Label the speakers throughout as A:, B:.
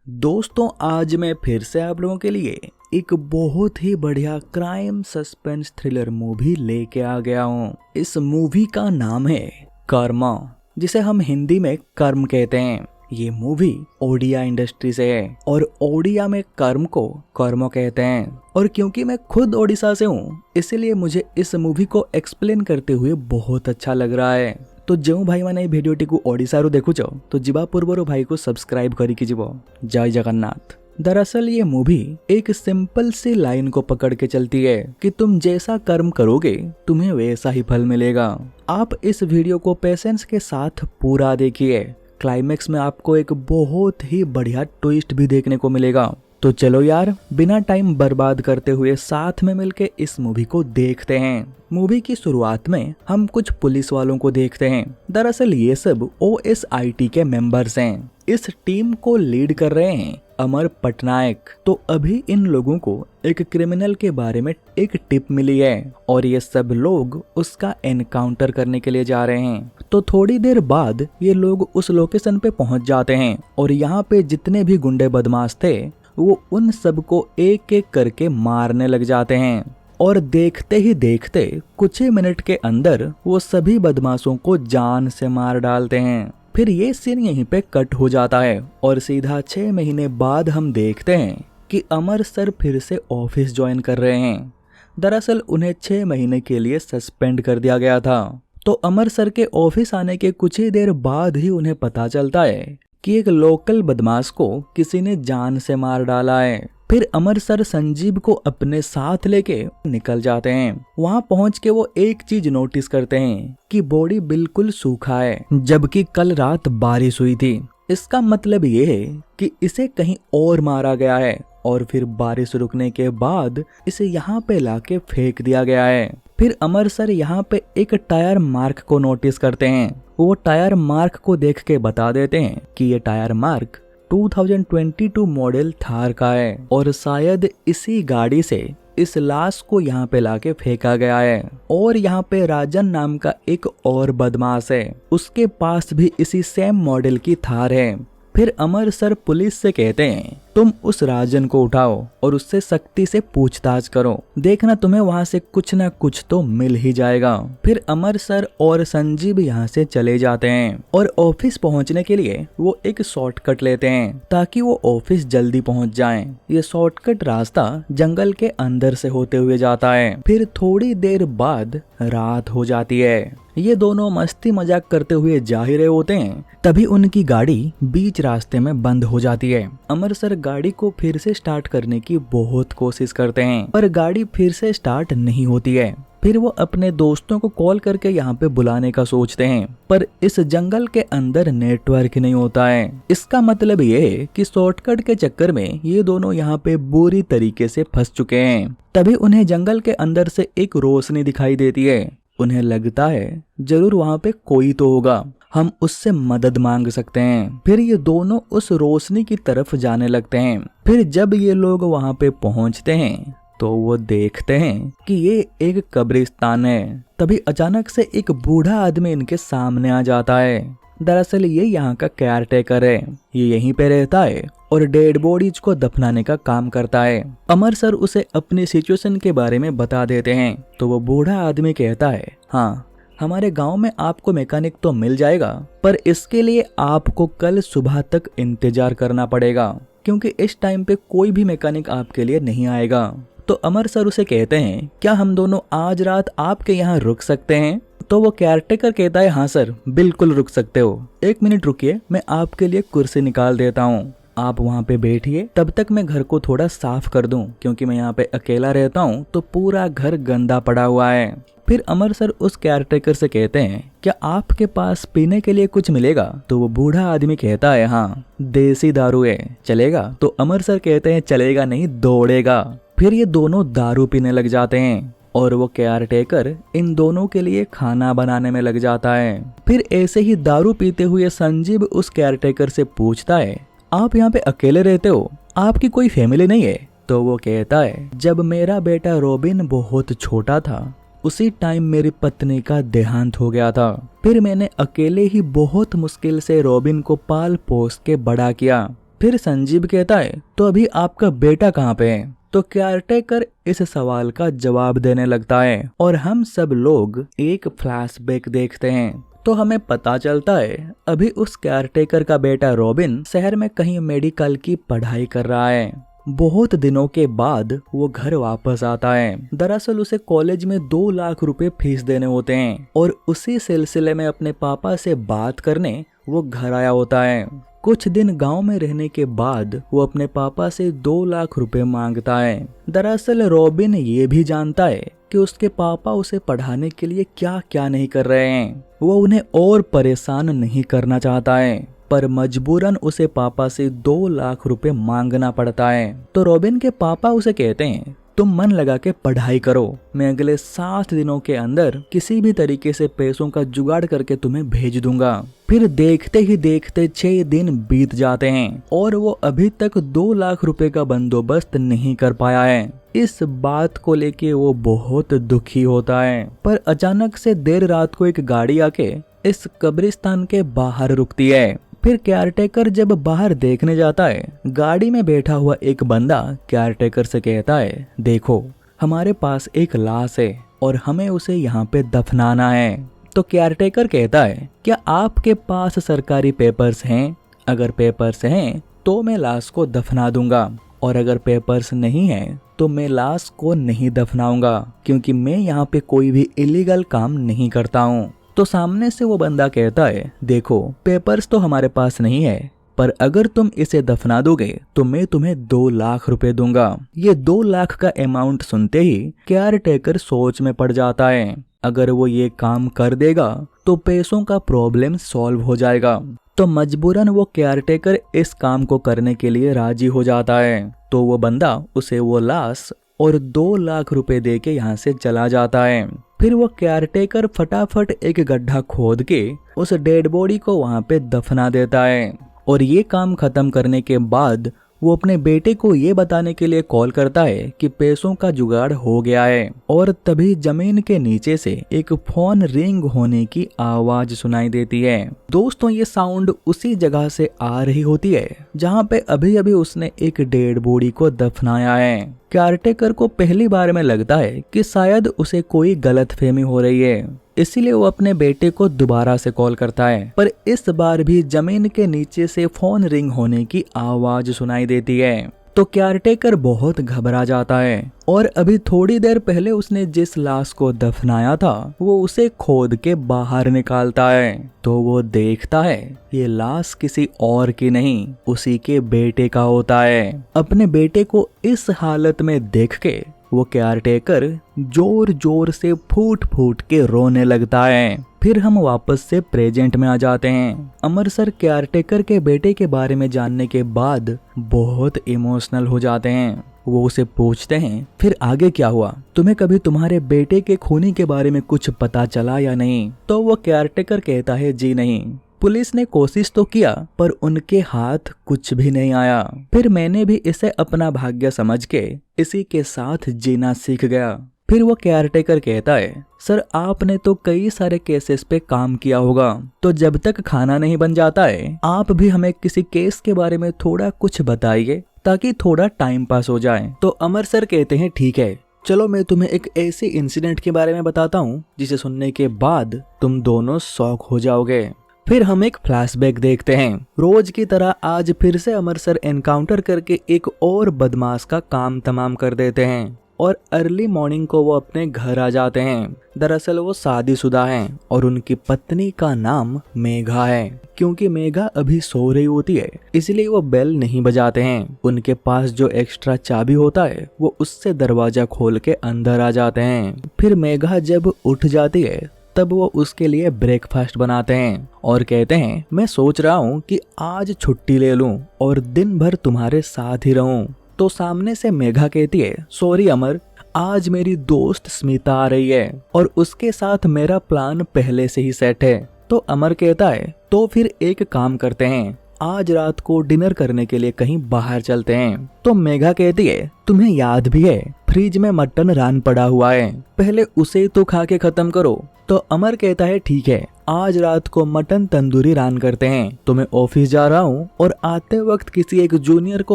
A: दोस्तों, आज मैं फिर से आप लोगों के लिए एक बहुत ही बढ़िया क्राइम सस्पेंस थ्रिलर मूवी लेके आ गया हूँ। इस मूवी का नाम है कर्मा, जिसे हम हिंदी में कर्म कहते हैं। ये मूवी ओडिया इंडस्ट्री से है और ओडिया में कर्म को कर्म कहते हैं। और क्योंकि मैं खुद ओडिशा से हूँ, इसलिए मुझे इस मूवी को एक्सप्लेन करते हुए बहुत अच्छा लग रहा है। तो जो भाई मैंने भिडियोटी को ओडिशारू देखुच तो जीवा पूर्वर भाई को सब्सक्राइब करिकी जीव। जय जगन्नाथ। दरअसल ये मूवी एक सिंपल सी लाइन को पकड़ के चलती है कि तुम जैसा कर्म करोगे तुम्हें वैसा ही फल मिलेगा। आप इस वीडियो को पेशेंस के साथ पूरा देखिए। क्लाइमेक्स में आपको एक बहुत ही बढ़िया ट्विस्ट भी देखने को मिलेगा। तो चलो यार, बिना टाइम बर्बाद करते हुए साथ में मिलके इस मूवी को देखते हैं। मूवी की शुरुआत में हम कुछ पुलिस वालों को देखते हैं। दरअसल ये सब OSIT के मेंबर्स हैं। इस टीम को लीड कर रहे हैं अमर पटनायक। तो अभी इन लोगों को एक क्रिमिनल के बारे में एक टिप मिली है और ये सब लोग उसका एनकाउंटर करने के लिए जा रहे हैं। तो थोड़ी देर बाद ये लोग उस लोकेशन पे पहुंच जाते हैं और यहाँ पे जितने भी गुंडे बदमाश थे वो उन सबको एक एक करके मारने लग जाते हैं। और देखते ही देखते कुछ ही मिनट के अंदर वो सभी बदमाशों को जान से मार डालते हैं। फिर ये सीन यहीं पे कट हो जाता है और सीधा 6 महीने बाद हम देखते हैं कि अमर सर फिर से ऑफिस ज्वाइन कर रहे हैं। दरअसल उन्हें 6 महीने के लिए सस्पेंड कर दिया गया था। तो अमर सर के ऑफिस आने के कुछ ही देर बाद ही उन्हें पता चलता है कि एक लोकल बदमाश को किसी ने जान से मार डाला है। फिर अमर सर संजीव को अपने साथ लेके निकल जाते हैं। वहां पहुंच के वो एक चीज नोटिस करते हैं कि बॉडी बिल्कुल सूखा है, जबकि कल रात बारिश हुई थी। इसका मतलब ये है कि इसे कहीं और मारा गया है और फिर बारिश रुकने के बाद इसे यहाँ पे लाके फेंक दिया गया है। फिर अमर सर यहाँ पे एक टायर मार्क को नोटिस करते हैं। वो टायर मार्क को देख के बता देते हैं कि ये टायर मार्क 2022 मॉडल थार का है और शायद इसी गाड़ी से इस लाश को यहाँ पे लाके फेंका गया है। और यहाँ पे राजन नाम का एक और बदमाश है, उसके पास भी इसी सेम मॉडल की थार है। फिर अमर सर पुलिस से कहते हैं तुम उस राजन को उठाओ और उससे सख्ती से पूछताछ करो, देखना तुम्हें वहां से कुछ ना कुछ तो मिल ही जाएगा। फिर अमर सर और संजीव यहाँ से चले जाते हैं और ऑफिस पहुँचने के लिए वो एक शॉर्टकट लेते हैं ताकि वो ऑफिस जल्दी पहुँच जाएं। ये शॉर्टकट रास्ता जंगल के अंदर से होते हुए जाता है। फिर थोड़ी देर बाद रात हो जाती है। ये दोनों मस्ती मजाक करते हुए जा ही रहे होते हैं, तभी उनकी गाड़ी बीच रास्ते में बंद हो जाती है। अमर सर गाड़ी को फिर से स्टार्ट करने की बहुत कोशिश करते हैं पर गाड़ी फिर से स्टार्ट नहीं होती है। फिर वो अपने दोस्तों को कॉल करके यहाँ पे बुलाने का सोचते हैं पर इस जंगल के अंदर नेटवर्क नहीं होता है। इसका मतलब ये है कि शॉर्टकट के चक्कर में ये दोनों यहाँ पे बुरी तरीके से फंस चुके हैं। तभी उन्हें जंगल के अंदर से एक रोशनी दिखाई देती है। उन्हें लगता है जरूर वहाँ पे कोई तो होगा, हम उससे मदद मांग सकते हैं। फिर ये दोनों उस रोशनी की तरफ जाने लगते हैं। फिर जब ये लोग वहाँ पे पहुँचते हैं तो वो देखते हैं कि ये एक कब्रिस्तान है। तभी अचानक से एक बूढ़ा आदमी इनके सामने आ जाता है। दरअसल ये यहाँ का केयर टेकर है। ये यहीं पे रहता है और डेड बॉडीज को दफनाने का काम करता है। अमर सर उसे अपनी सिचुएशन के बारे में बता देते हैं तो वो बूढ़ा आदमी कहता है, हाँ हमारे गांव में आपको मैकेनिक तो मिल जाएगा पर इसके लिए आपको कल सुबह तक इंतजार करना पड़ेगा क्योंकि इस टाइम पे कोई भी मैकेनिक आपके लिए नहीं आएगा। तो अमर सर उसे कहते हैं क्या हम दोनों आज रात आपके यहाँ रुक सकते हैं? तो वो केयरटेकर कहता है हाँ सर बिल्कुल रुक सकते हो, 1 मिनट रुकिए मैं आपके लिए कुर्सी निकाल देता हूँ, आप वहाँ पे बैठिए, तब तक मैं घर को थोड़ा साफ कर दूं क्योंकि मैं यहाँ पे अकेला रहता हूँ तो पूरा घर गंदा पड़ा हुआ है। फिर अमर सर उस केयरटेकर से कहते हैं क्या आपके पास पीने के लिए कुछ मिलेगा? तो वो बूढ़ा आदमी कहता है हाँ देसी दारू है, चलेगा? तो अमर सर कहते हैं चलेगा नहीं दौड़ेगा। फिर ये दोनों दारू पीने लग जाते हैं और वो केयरटेकर इन दोनों के लिए खाना बनाने में लग जाता है। फिर ऐसे ही दारू पीते हुए संजीव उस केयरटेकर से पूछता है आप यहाँ पे अकेले रहते हो, आपकी कोई फैमिली नहीं है? तो वो कहता है जब मेरा बेटा रॉबिन बहुत छोटा था उसी टाइम मेरी पत्नी का देहांत हो गया था। फिर मैंने अकेले ही बहुत मुश्किल से रॉबिन को पाल पोस के बड़ा किया। फिर संजीव कहता है तो अभी आपका बेटा कहाँ पे है। तो केयरटेकर इस सवाल का जवाब देने लगता है और हम सब लोग एक फ्लैशबैक देखते हैं। तो हमें पता चलता है अभी उस केयरटेकर का बेटा रॉबिन शहर में कहीं मेडिकल की पढ़ाई कर रहा है। बहुत दिनों के बाद वो घर वापस आता है। दरअसल उसे कॉलेज में 2 लाख रुपए फीस देने होते हैं और उसी सिलसिले में अपने पापा से बात करने वो घर आया होता है। कुछ दिन गांव में रहने के बाद वो अपने पापा से 2 लाख रुपए मांगता है। दरअसल रॉबिन ये भी जानता है कि उसके पापा उसे पढ़ाने के लिए क्या क्या नहीं कर रहे हैं। वो उन्हें और परेशान नहीं करना चाहता है, पर मजबूरन उसे पापा से 2 लाख रुपए मांगना पड़ता है। तो रॉबिन के पापा उसे कहते हैं तुम मन लगा के पढ़ाई करो, मैं अगले 7 दिनों के अंदर किसी भी तरीके से पैसों का जुगाड़ करके तुम्हें भेज दूंगा। फिर देखते ही देखते 6 दिन बीत जाते हैं और वो अभी तक 2 लाख रुपए का बंदोबस्त नहीं कर पाया है। इस बात को लेके वो बहुत दुखी होता है, पर अचानक से देर रात को एक गाड़ी आके इस कब्रिस्तान के बाहर रुकती है। फिर केयरटेकर जब बाहर देखने जाता है, गाड़ी में बैठा हुआ एक बंदा केयरटेकर से कहता है देखो हमारे पास एक लाश है और हमें उसे यहाँ पे दफनाना है। तो केयरटेकर कहता है क्या आपके पास सरकारी पेपर्स हैं? अगर पेपर्स हैं तो मैं लाश को दफना दूंगा, और अगर पेपर्स नहीं है तो मैं लाश को नहीं दफनाऊंगा, क्योंकि मैं यहाँ पे कोई भी इलीगल काम नहीं करता हूँ। तो सामने से वो बंदा कहता है देखो पेपर्स तो हमारे पास नहीं है, पर अगर तुम इसे दफना दोगे तो मैं तुम्हें 2 लाख रुपए दूंगा। ये 2 लाख का अमाउंट सुनते ही केयरटेकर सोच में पड़ जाता है। अगर वो ये काम कर देगा तो पैसों का प्रॉब्लम सॉल्व हो जाएगा। तो मजबूरन वो केयरटेकर इस काम को करने के लिए राजी हो जाता है। तो वो बंदा उसे वो लाश और 2 लाख रुपए दे के यहाँ से चला जाता है। फिर वो केयरटेकर फटाफट एक गड्ढा खोद के उस डेड बॉडी को वहाँ पे दफना देता है। और ये काम खत्म करने के बाद वो अपने बेटे को ये बताने के लिए कॉल करता है कि पैसों का जुगाड़ हो गया है। और तभी जमीन के नीचे से एक फोन रिंग होने की आवाज सुनाई देती है। दोस्तों ये साउंड उसी जगह से आ रही होती है जहाँ पे अभी अभी उसने एक डेड बॉडी को दफनाया है। केयरटेकर को पहली बार में लगता है कि शायद उसे कोई गलतफहमी हो रही है, इसीलिए वो अपने बेटे को दोबारा से कॉल करता है। पर इस बार भी जमीन के नीचे से फोन रिंग होने की आवाज सुनाई देती है। तो केयरटेकर बहुत घबरा जाता है और अभी थोड़ी देर पहले उसने जिस लाश को दफनाया था वो उसे खोद के बाहर निकालता है। तो वो देखता है ये लाश किसी और की नहीं उसी के बेटे का होता है। अपने बेटे को इस हालत में देख के वो केयरटेकर जोर जोर से फूट फूट के रोने लगता है। फिर हम वापस से प्रेजेंट में आ जाते हैं। अमर सर केयरटेकर के बेटे के बारे में जानने के बाद बहुत इमोशनल हो जाते हैं। वो उसे पूछते हैं फिर आगे क्या हुआ, तुम्हें कभी तुम्हारे बेटे के खूनी के बारे में कुछ पता चला या नहीं? तो वो केयरटेकर कहता है जी नहीं, पुलिस ने कोशिश तो किया पर उनके हाथ कुछ भी नहीं आया। फिर मैंने भी इसे अपना भाग्य समझ के इसी के साथ जीना सीख गया। फिर वो केयरटेकर कहता है सर आपने तो कई सारे केसेस पे काम किया होगा, तो जब तक खाना नहीं बन जाता है आप भी हमें किसी केस के बारे में थोड़ा कुछ बताइए ताकि थोड़ा टाइम पास हो जाए। तो अमर सर कहते हैं ठीक है, चलो मैं तुम्हें एक ऐसे इंसिडेंट के बारे में बताता हूँ जिसे सुनने के बाद तुम दोनों शॉक हो जाओगे। फिर हम एक फ्लैशबैक देखते हैं। रोज की तरह आज फिर से अमर सर एनकाउंटर करके एक और बदमाश का काम तमाम कर देते हैं और अर्ली मॉर्निंग को वो अपने घर आ जाते हैं। दरअसल वो शादीशुदा हैं और उनकी पत्नी का नाम मेघा है। क्योंकि मेघा अभी सो रही होती है इसलिए वो बेल नहीं बजाते हैं। उनके पास जो एक्स्ट्रा चाबी होता है वो उससे दरवाजा खोल के अंदर आ जाते हैं। फिर मेघा जब उठ जाती है तब वो उसके लिए ब्रेकफास्ट बनाते हैं और कहते हैं मैं सोच रहा हूँ कि आज छुट्टी ले लूँ और दिन भर तुम्हारे साथ ही रहूँ। तो सामने से मेघा कहती है सॉरी अमर, आज मेरी दोस्त स्मिता आ रही है और उसके साथ मेरा प्लान पहले से ही सेट है। तो अमर कहता है तो फिर एक काम करते हैं, आज रात को डिनर करने के लिए कहीं बाहर चलते हैं। तो मेघा कहती है तुम्हें याद भी है फ्रिज में मटन रान पड़ा हुआ है, पहले उसे तो खा के खत्म करो। तो अमर कहता है ठीक है, आज रात को मटन तंदूरी रान करते हैं, तो मैं ऑफिस जा रहा हूँ और आते वक्त किसी एक जूनियर को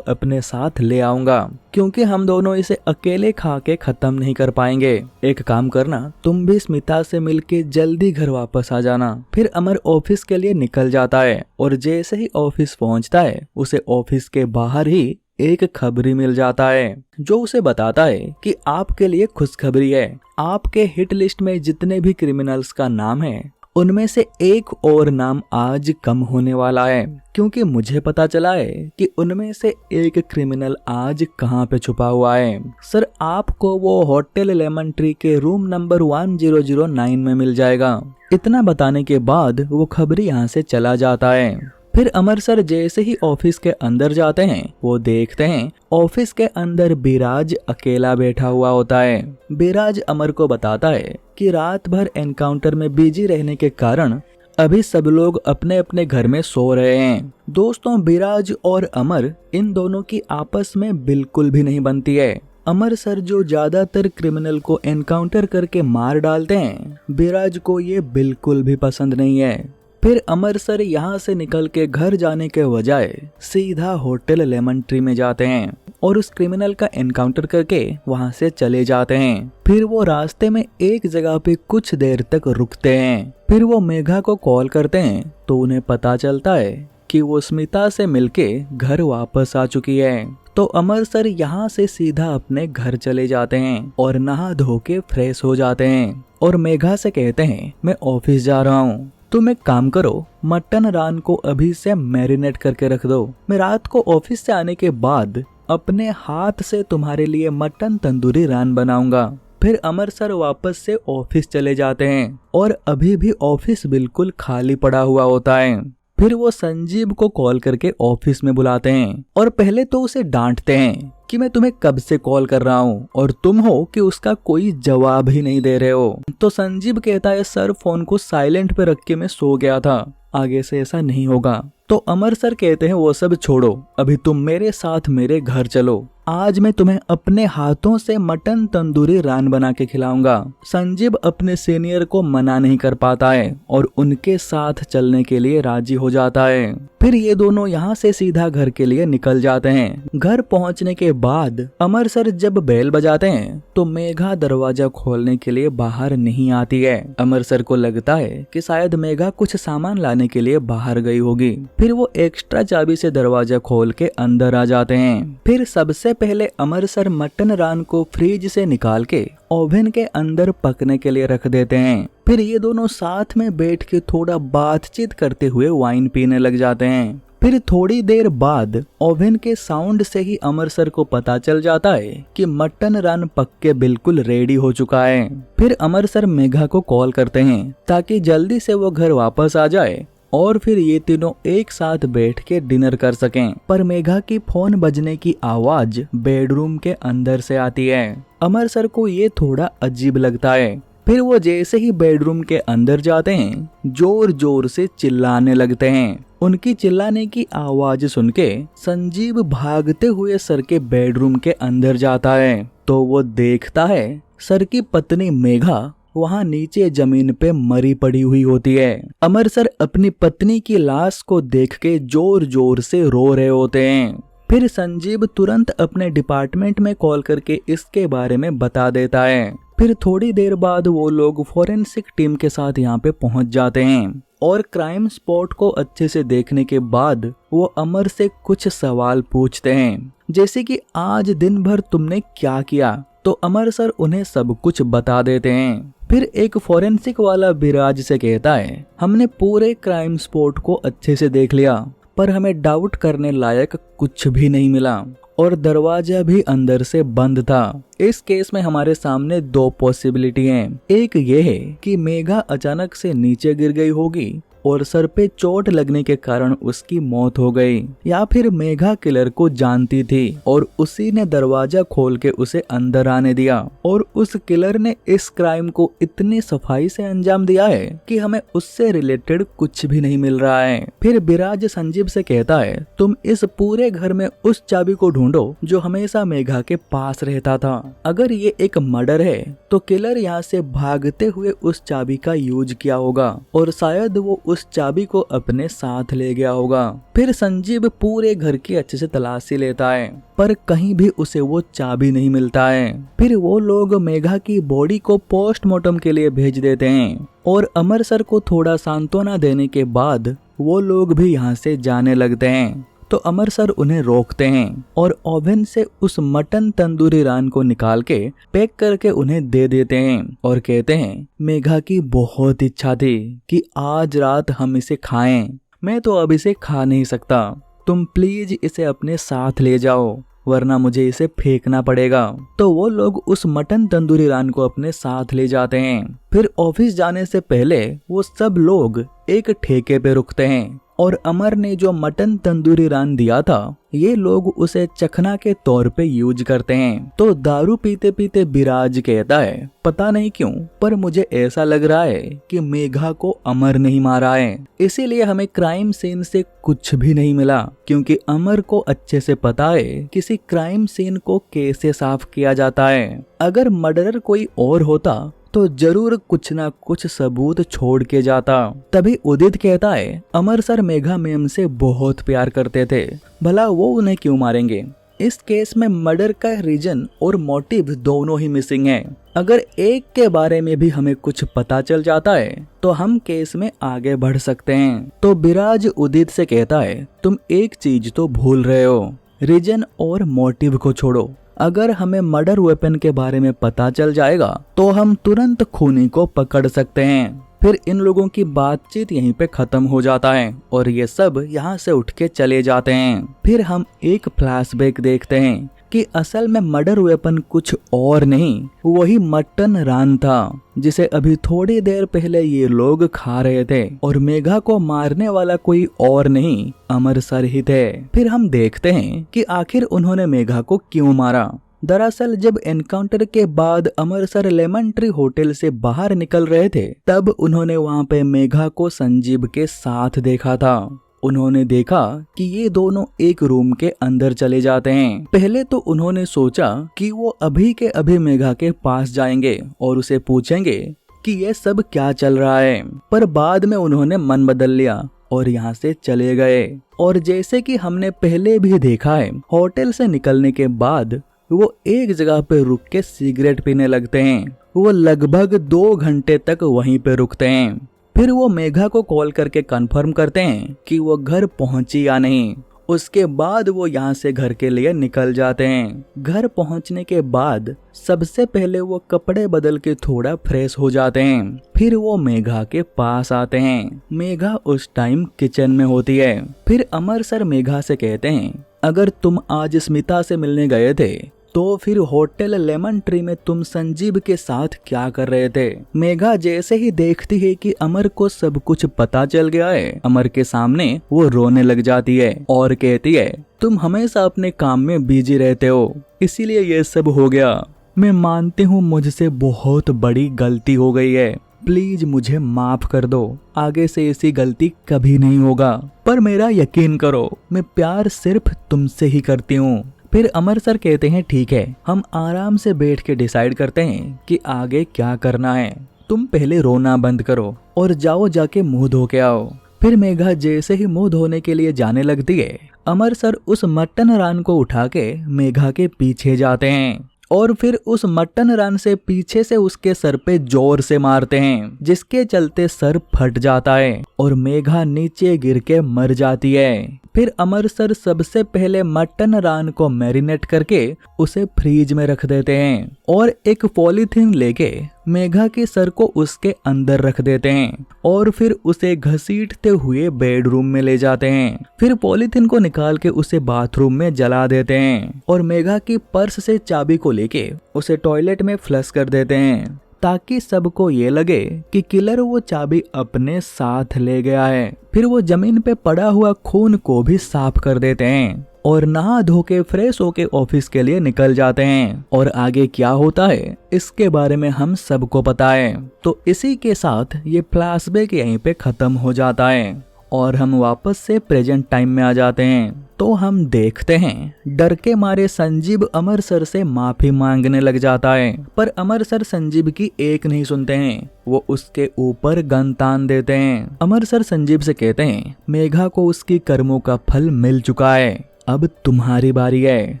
A: अपने साथ ले आऊंगा, क्योंकि हम दोनों इसे अकेले खा के खत्म नहीं कर पाएंगे। एक काम करना, तुम भी स्मिता से मिलके जल्दी घर वापस आ जाना। फिर अमर ऑफिस के लिए निकल जाता है और जैसे ही ऑफिस पहुंचता है उसे ऑफिस के बाहर ही एक खबरी मिल जाता है जो उसे बताता है कि आपके लिए खुशखबरी है। आपके हिट लिस्ट में जितने भी क्रिमिनल्स का नाम है उनमें से एक और नाम आज कम होने वाला है, क्योंकि मुझे पता चला है कि उनमें से एक क्रिमिनल आज कहाँ पे छुपा हुआ है। सर, आपको वो होटल लेमन ट्री के रूम नंबर 1009 में मिल जाएगा। इतना बताने के बाद वो खबरी यहाँ से चला जाता है। फिर अमर सर जैसे ही ऑफिस के अंदर जाते हैं वो देखते हैं ऑफिस के अंदर बिराज अकेला बैठा हुआ होता है। बिराज अमर को बताता है कि रात भर एनकाउंटर में बिजी रहने के कारण अभी सब लोग अपने अपने घर में सो रहे हैं। दोस्तों, बिराज और अमर इन दोनों की आपस में बिल्कुल भी नहीं बनती है। अमर सर जो ज्यादातर क्रिमिनल को एनकाउंटर करके मार डालते हैं, बिराज को ये बिल्कुल भी पसंद नहीं है। फिर अमर सर यहाँ से निकल के घर जाने के बजाय सीधा होटल लेमन ट्री में जाते हैं और उस क्रिमिनल का एनकाउंटर करके वहाँ से चले जाते हैं। फिर वो रास्ते में एक जगह पे कुछ देर तक रुकते हैं। फिर वो मेघा को कॉल करते हैं तो उन्हें पता चलता है कि वो स्मिता से मिलके घर वापस आ चुकी है। तो अमर सर यहाँ से सीधा अपने घर चले जाते हैं और नहा धो के फ्रेश हो जाते हैं और मेघा से कहते हैं, मैं ऑफिस जा रहा हूँ, तुम एक काम करो, मटन रान को अभी से मैरिनेट करके रख दो। मैं रात को ऑफिस से आने के बाद अपने हाथ से तुम्हारे लिए मटन तंदूरी रान बनाऊंगा। फिर अमर सर वापस से ऑफिस चले जाते हैं और अभी भी ऑफिस बिल्कुल खाली पड़ा हुआ होता है। फिर वो संजीव को कॉल करके ऑफिस में बुलाते हैं और पहले तो उसे डांटते हैं कि मैं तुम्हें कब से कॉल कर रहा हूँ और तुम हो कि उसका कोई जवाब ही नहीं दे रहे हो। तो संजीव कहता है, सर फोन को साइलेंट पे रख के मैं सो गया था, आगे से ऐसा नहीं होगा। तो अमर सर कहते हैं, वो सब छोड़ो, अभी तुम मेरे साथ मेरे घर चलो, आज मैं तुम्हें अपने हाथों से मटन तंदूरी रान बना के खिलाऊंगा। संजीव अपने सीनियर को मना नहीं कर पाता है और उनके साथ चलने के लिए राजी हो जाता है। फिर ये दोनों यहाँ से सीधा घर के लिए निकल जाते हैं। घर पहुँचने के बाद अमर सर जब बेल बजाते हैं तो मेघा दरवाजा खोलने के लिए बाहर नहीं आती है। अमर सर को लगता है कि शायद मेघा कुछ सामान लाने के लिए बाहर गई होगी। फिर वो एक्स्ट्रा चाबी से दरवाजा खोल के अंदर आ जाते हैं। फिर सबसे पहले अमर सर मटन रान को फ्रिज से निकाल के ओवन के अंदर पकने के लिए रख देते हैं। फिर ये दोनों साथ में बैठ के थोड़ा बातचीत करते हुए वाइन पीने लग जाते हैं। फिर थोड़ी देर बाद ओवन के साउंड से ही अमर सर को पता चल जाता है कि मटन रान पक के बिल्कुल रेडी हो चुका है। फिर अमर सर मेघा को कॉल करते हैं ताकि जल्दी से वो घर वापस आ जाए और फिर ये तीनों एक साथ बैठ के डिनर कर सकें। पर मेघा की फोन बजने की आवाज बेडरूम के अंदर से आती है। अमर सर को ये थोड़ा अजीब लगता है। फिर वो जैसे ही बेडरूम के अंदर जाते हैं जोर जोर से चिल्लाने लगते हैं। उनकी चिल्लाने की आवाज सुन के संजीव भागते हुए सर के बेडरूम के अंदर जाता है तो वो देखता है सर की पत्नी मेघा वहाँ नीचे जमीन पे मरी पड़ी हुई होती है। अमर सर अपनी पत्नी की लाश को देख के जोर जोर से रो रहे होते हैं। फिर संजीव तुरंत अपने डिपार्टमेंट में कॉल करके इसके बारे में बता देता है। फिर थोड़ी देर बाद वो लोग फॉरेंसिक टीम के साथ यहाँ पे पहुँच जाते हैं और क्राइम स्पॉट को अच्छे से देखने के बाद वो अमर से कुछ सवाल पूछते हैं, जैसे कि आज दिन भर तुमने क्या किया। तो अमर सर उन्हें सब कुछ बता देते हैं। फिर एक फॉरेंसिक वाला बिराज से कहता है, हमने पूरे क्राइम स्पॉट को अच्छे से देख लिया पर हमें डाउट करने लायक कुछ भी नहीं मिला और दरवाजा भी अंदर से बंद था। इस केस में हमारे सामने दो पॉसिबिलिटी हैं। एक ये है कि मेघा अचानक से नीचे गिर गई होगी और सर पे चोट लगने के कारण उसकी मौत हो गई, या फिर मेघा किलर को जानती थी और उसी ने दरवाजा खोल के उसे अंदर आने दिया और उस किलर ने इस क्राइम को इतनी सफाई से अंजाम दिया है कि हमें उससे रिलेटेड कुछ भी नहीं मिल रहा है। फिर विराज संजीव से कहता है, तुम इस पूरे घर में उस चाबी को ढूंढो जो हमेशा मेघा के पास रहता था। अगर ये एक मर्डर है तो किलर यहाँ से भागते हुए उस चाबी का यूज किया होगा और शायद वो उस चाबी को अपने साथ ले गया होगा। फिर संजीव पूरे घर की अच्छे से तलाशी लेता है पर कहीं भी उसे वो चाबी नहीं मिलता है। फिर वो लोग मेघा की बॉडी को पोस्टमार्टम के लिए भेज देते हैं और अमर सर को थोड़ा सांत्वना देने के बाद वो लोग भी यहाँ से जाने लगते हैं। तो अमर सर उन्हें रोकते हैं और ओवन से उस मटन तंदूरी रान को निकाल के पैक करके उन्हें दे देते हैं और कहते हैं, मेघा की बहुत इच्छा थी कि आज रात हम इसे खाएं, मैं तो अब इसे खा नहीं सकता, तुम प्लीज इसे अपने साथ ले जाओ वरना मुझे इसे फेंकना पड़ेगा। तो वो लोग उस मटन तंदूरी रान को अपने साथ ले जाते हैं। फिर ऑफिस जाने से पहले वो सब लोग एक ठेके पे रुकते हैं और अमर ने जो मटन तंदूरी रान दिया था ये लोग उसे चखना के तौर पे यूज करते हैं। तो दारू पीते पीते विराज कहता है, पता नहीं क्यों पर मुझे ऐसा लग रहा है कि मेघा को अमर नहीं मारा है, इसीलिए हमें क्राइम सीन से कुछ भी नहीं मिला, क्योंकि अमर को अच्छे से पता है किसी क्राइम सीन को कैसे साफ किया जाता है। अगर मर्डरर कोई और होता तो जरूर कुछ ना कुछ सबूत छोड़ के जाता। तभी उदित कहता है, अमर सर मेघा मैम से बहुत प्यार करते थे, भला वो उन्हें क्यों मारेंगे। इस केस में मर्डर का रीजन और मोटिव दोनों ही मिसिंग है। अगर एक के बारे में भी हमें कुछ पता चल जाता है तो हम केस में आगे बढ़ सकते हैं। तो विराज उदित से कहता है, तुम एक चीज तो भूल रहे हो, रीजन और मोटिव को छोड़ो। अगर हमें मर्डर वेपन के बारे में पता चल जाएगा तो हम तुरंत खूनी को पकड़ सकते हैं। फिर इन लोगों की बातचीत यहीं पे खत्म हो जाता है और ये सब यहाँ से उठ के चले जाते हैं। फिर हम एक फ्लैशबैक देखते हैं कि असल में मर्डर वेपन कुछ और नहीं, वही मटन रान था जिसे अभी थोड़ी देर पहले ये लोग खा रहे थे और मेघा को मारने वाला कोई और नहीं अमर सर ही थे। फिर हम देखते हैं कि आखिर उन्होंने मेघा को क्यों मारा। दरअसल जब एनकाउंटर के बाद अमर सर लेमन ट्री होटल से बाहर निकल रहे थे तब उन्होंने वहाँ पे मेघा को संजीव के साथ देखा था। उन्होंने देखा कि ये दोनों एक रूम के अंदर चले जाते हैं। पहले तो उन्होंने सोचा कि वो अभी के अभी मेघा के पास जाएंगे और उसे पूछेंगे कि ये सब क्या चल रहा है, पर बाद में उन्होंने मन बदल लिया और यहाँ से चले गए। और जैसे कि हमने पहले भी देखा है, होटल से निकलने के बाद वो एक जगह पे रुक के सिगरेट पीने लगते हैं। वो लगभग 2 घंटे तक वहीं पे रुकते हैं। फिर वो मेघा को कॉल करके कंफर्म करते हैं कि वो घर पहुंची या नहीं। उसके बाद वो यहाँ से घर के लिए निकल जाते हैं। घर पहुंचने के बाद सबसे पहले वो कपड़े बदल के थोड़ा फ्रेश हो जाते हैं। फिर वो मेघा के पास आते हैं। मेघा उस टाइम किचन में होती है। फिर अमर सर मेघा से कहते हैं, अगर तुम आज स्मिता से मिलने गए थे तो फिर होटल लेमन ट्री में तुम संजीव के साथ क्या कर रहे थे। मेघा जैसे ही देखती है कि अमर को सब कुछ पता चल गया है, अमर के सामने वो रोने लग जाती है और कहती है, तुम हमेशा अपने काम में बिजी रहते हो, इसीलिए ये सब हो गया। मैं मानती हूँ मुझसे बहुत बड़ी गलती हो गई है, प्लीज मुझे माफ कर दो, आगे से ऐसी गलती कभी नहीं होगा। पर मेरा यकीन करो, मैं प्यार सिर्फ तुमसे ही करती हूँ। फिर अमर सर कहते हैं, ठीक है, हम आराम से बैठ के डिसाइड करते हैं कि आगे क्या करना है। तुम पहले रोना बंद करो और जाओ जाके मुंह धो के आओ। फिर मेघा जैसे ही मुंह धोने के लिए जाने लगती है, अमर सर उस मटन रान को उठा के मेघा के पीछे जाते हैं और फिर उस मटन रान से पीछे से उसके सर पे जोर से मारते हैं, जिसके चलते सर फट जाता है और मेघा नीचे गिर के मर जाती है। फिर अमर सर सबसे पहले मटन रान को मैरिनेट करके उसे फ्रीज में रख देते हैं और एक पॉलीथीन लेके मेघा के सर को उसके अंदर रख देते हैं और फिर उसे घसीटते हुए बेडरूम में ले जाते हैं। फिर पॉलीथीन को निकाल के उसे बाथरूम में जला देते हैं और मेघा की पर्स से चाबी को लेके उसे टॉयलेट में फ्लश कर देते हैं। ताकि सबको ये लगे कि किलर वो चाबी अपने साथ ले गया है। फिर वो जमीन पे पड़ा हुआ खून को भी साफ कर देते हैं और नहा धो के फ्रेश होके ऑफिस के लिए निकल जाते हैं। और आगे क्या होता है इसके बारे में हम सबको पता है। तो इसी के साथ ये फ्लैशबैक यहीं पे खत्म हो जाता है और हम वापस से प्रेजेंट टाइम में आ जाते हैं। तो हम देखते हैं डर के मारे संजीव अमर सर से माफी मांगने लग जाता है, पर अमर सर संजीव की एक नहीं सुनते हैं। वो उसके ऊपर गन तान देते हैं। अमर सर संजीव से कहते हैं मेघा को उसकी कर्मों का फल मिल चुका है, अब तुम्हारी बारी है।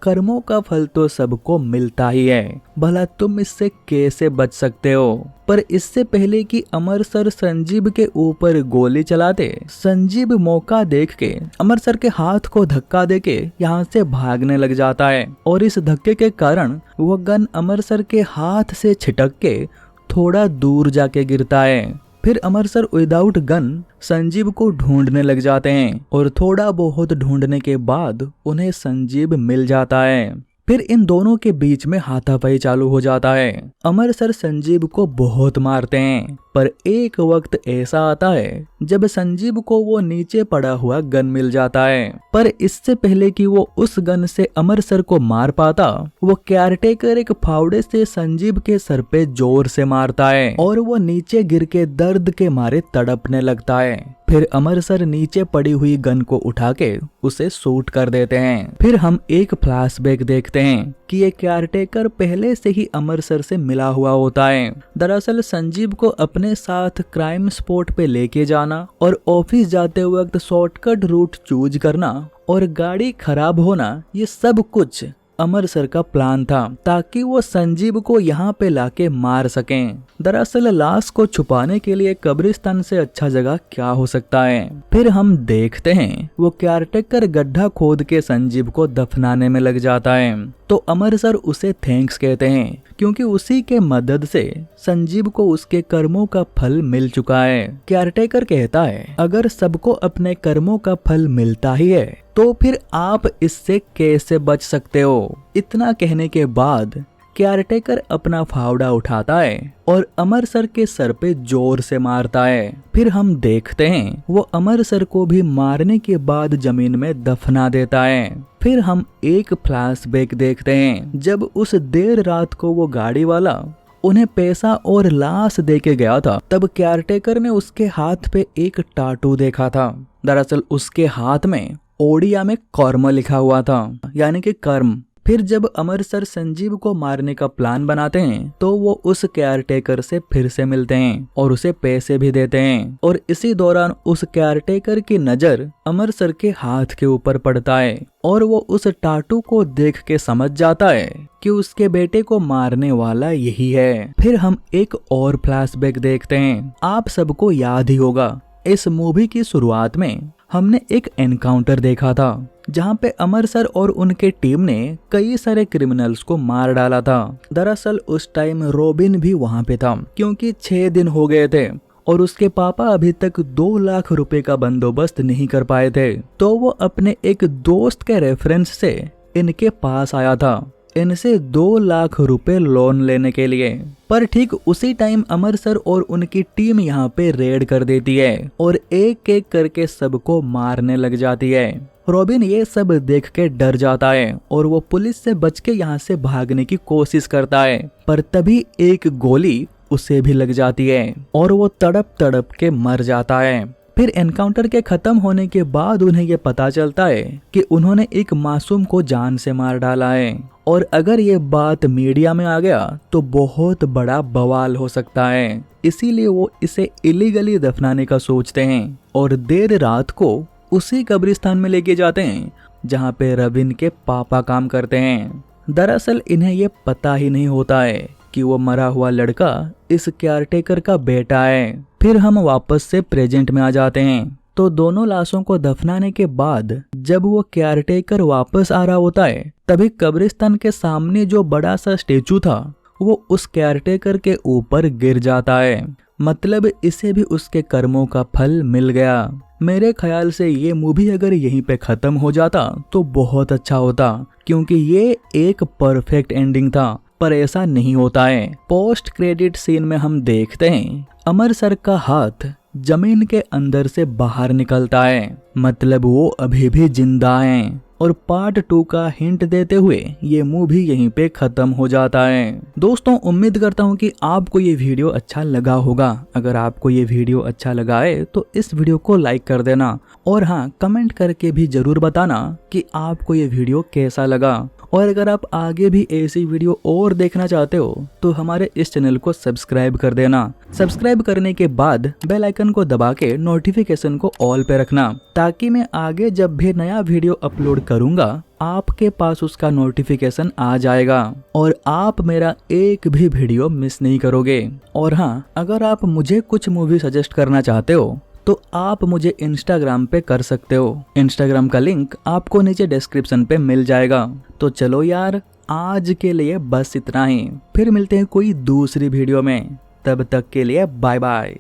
A: कर्मों का फल तो सबको मिलता ही है, भला तुम इससे कैसे बच सकते हो। पर इससे पहले कि अमर सर संजीव के ऊपर गोली चलाते, संजीव मौका देख के अमर सर के हाथ को धक्का देके यहाँ से भागने लग जाता है और इस धक्के के कारण वो गन अमर सर के हाथ से छिटक के थोड़ा दूर जाके गिरता है। फिर अमर सर विदाउट गन संजीव को ढूंढने लग जाते हैं और थोड़ा बहुत ढूंढने के बाद उन्हें संजीव मिल जाता है। फिर इन दोनों के बीच में हाथापाई चालू हो जाता है। अमर सर संजीव को बहुत मारते हैं, पर एक वक्त ऐसा आता है जब संजीव को वो नीचे पड़ा हुआ गन मिल जाता है। पर इससे पहले कि वो उस गन से अमर सर को मार पाता, वो केयरटेकर एक फावड़े से संजीव के सर पे जोर से मारता है और वो नीचे गिर के दर्द के मारे तड़पने लगता है। फिर अमर सर नीचे पड़ी हुई गन को उठा के उसे शूट कर देते हैं। फिर हम एक फ्लैशबैक देखते हैं कि ये केयरटेकर पहले से ही अमर सर से मिला हुआ होता है। दरअसल संजीव को अपने साथ क्राइम स्पॉट पे लेके जाना और ऑफिस जाते वक्त शॉर्टकट रूट चूज करना और गाड़ी खराब होना, ये सब कुछ अमर सर का प्लान था ताकि वो संजीव को यहाँ पे लाके मार सकें। दरअसल लाश को छुपाने के लिए कब्रिस्तान से अच्छा जगह क्या हो सकता है। फिर हम देखते हैं वो केयरटेकर गड्ढा खोद के संजीव को दफनाने में लग जाता है। तो अमर सर उसे थैंक्स कहते हैं क्योंकि उसी के मदद से संजीव को उसके कर्मों का फल मिल चुका है। केयरटेकर कहता है अगर सबको अपने कर्मों का फल मिलता ही है तो फिर आप इससे कैसे बच सकते हो। इतना कहने के बाद केयरटेकर अपना फावड़ा उठाता है और अमर सर के सर पे जोर से मारता है। फिर हम देखते हैं वो अमर सर को भी मारने के बाद जमीन में दफना देता है। फिर हम एक फ्लैशबैक देखते हैं जब उस देर रात को वो गाड़ी वाला उन्हें पैसा और लाश दे के गया था, तब केयरटेकर ने उसके हाथ पे एक टाटू देखा था। दरअसल उसके हाथ में ओडिया में कर्म लिखा हुआ था, यानी कि कर्म। फिर जब अमर सर संजीव को मारने का प्लान बनाते हैं तो वो उस केयरटेकर से फिर से मिलते हैं और उसे पैसे भी देते हैं। और इसी दौरान उस केयरटेकर की नजर अमर सर के हाथ के ऊपर पड़ता है और वो उस टाटू को देख के समझ जाता है कि उसके बेटे को मारने वाला यही है। फिर हम एक और फ्लैशबैक देखते हैं। आप सबको याद ही होगा इस मूवी की शुरुआत में हमने एक एनकाउंटर देखा था जहां पे अमर सर और उनके टीम ने कई सारे क्रिमिनल्स को मार डाला था। दरअसल उस टाइम रॉबिन भी वहां पे था क्योंकि 6 दिन हो गए थे और उसके पापा अभी तक 2 लाख रुपए का बंदोबस्त नहीं कर पाए थे। तो वो अपने एक दोस्त के रेफरेंस से इनके पास आया था इनसे 2 लाख रुपए लोन लेने के लिए। पर ठीक उसी टाइम अमर सर और उनकी टीम यहाँ पे रेड कर देती है और एक एक करके सबको मारने लग जाती है। रॉबिन ये सब देख के डर जाता है और वो पुलिस से बच के यहाँ से भागने की कोशिश करता है, पर तभी एक गोली उसे भी लग जाती है और वो तड़प तड़प के मर जाता है। फिर एनकाउंटर के खत्म होने के बाद उन्हें ये पता चलता है कि उन्होंने एक मासूम को जान से मार डाला है और अगर ये बात मीडिया में आ गया तो बहुत बड़ा बवाल हो सकता है। इसीलिए वो इसे इलीगली दफनाने का सोचते हैं और देर रात को उसी कब्रिस्तान में लेके जाते हैं जहाँ पे रविन के पापा काम करते हैं। दरअसल इन्हें ये पता ही नहीं होता है कि वो मरा हुआ लड़का इस केयरटेकर का बेटा है। फिर हम वापस से प्रेजेंट में आ जाते हैं। तो दोनों लाशों को दफनाने के बाद जब वो केयरटेकर वापस आ रहा होता है तभी कब्रिस्तान के सामने जो बड़ा सा स्टेचू था वो उस केयरटेकर के ऊपर गिर जाता है। मतलब इसे भी उसके कर्मों का फल मिल गया। मेरे ख्याल से ये मूवी अगर यहीं पे खत्म हो जाता तो बहुत अच्छा होता क्योंकि ये एक परफेक्ट एंडिंग था। पर ऐसा नहीं होता है। पोस्ट क्रेडिट सीन में हम देखते हैं अमर सर का हाथ जमीन के अंदर से बाहर निकलता है, मतलब वो अभी भी जिंदा हैं। और पार्ट 2 का हिंट देते हुए ये मूवी यहीं पे खत्म हो जाता है। दोस्तों, उम्मीद करता हूँ कि आपको ये वीडियो अच्छा लगा होगा। अगर आपको ये वीडियो अच्छा लगा है तो इस वीडियो को लाइक कर देना, और हाँ, कमेंट करके भी जरूर बताना कि आपको ये वीडियो कैसा लगा। और अगर आप आगे भी ऐसी वीडियो और देखना चाहते हो तो हमारे इस चैनल को सब्सक्राइब कर देना। सब्सक्राइब करने के बाद बेल आइकन को दबा के नोटिफिकेशन को ऑल पे रखना, ताकि मैं आगे जब भी नया वीडियो अपलोड करूंगा आपके पास उसका नोटिफिकेशन आ जाएगा और आप मेरा एक भी वीडियो मिस नहीं करोगे। और हाँ, अगर आप मुझे कुछ मूवी सजेस्ट करना चाहते हो तो आप मुझे इंस्टाग्राम पे कर सकते हो। इंस्टाग्राम का लिंक आपको नीचे डिस्क्रिप्शन पे मिल जाएगा। तो चलो यार, आज के लिए बस इतना ही। फिर मिलते हैं कोई दूसरी वीडियो में। तब तक के लिए बाय बाय।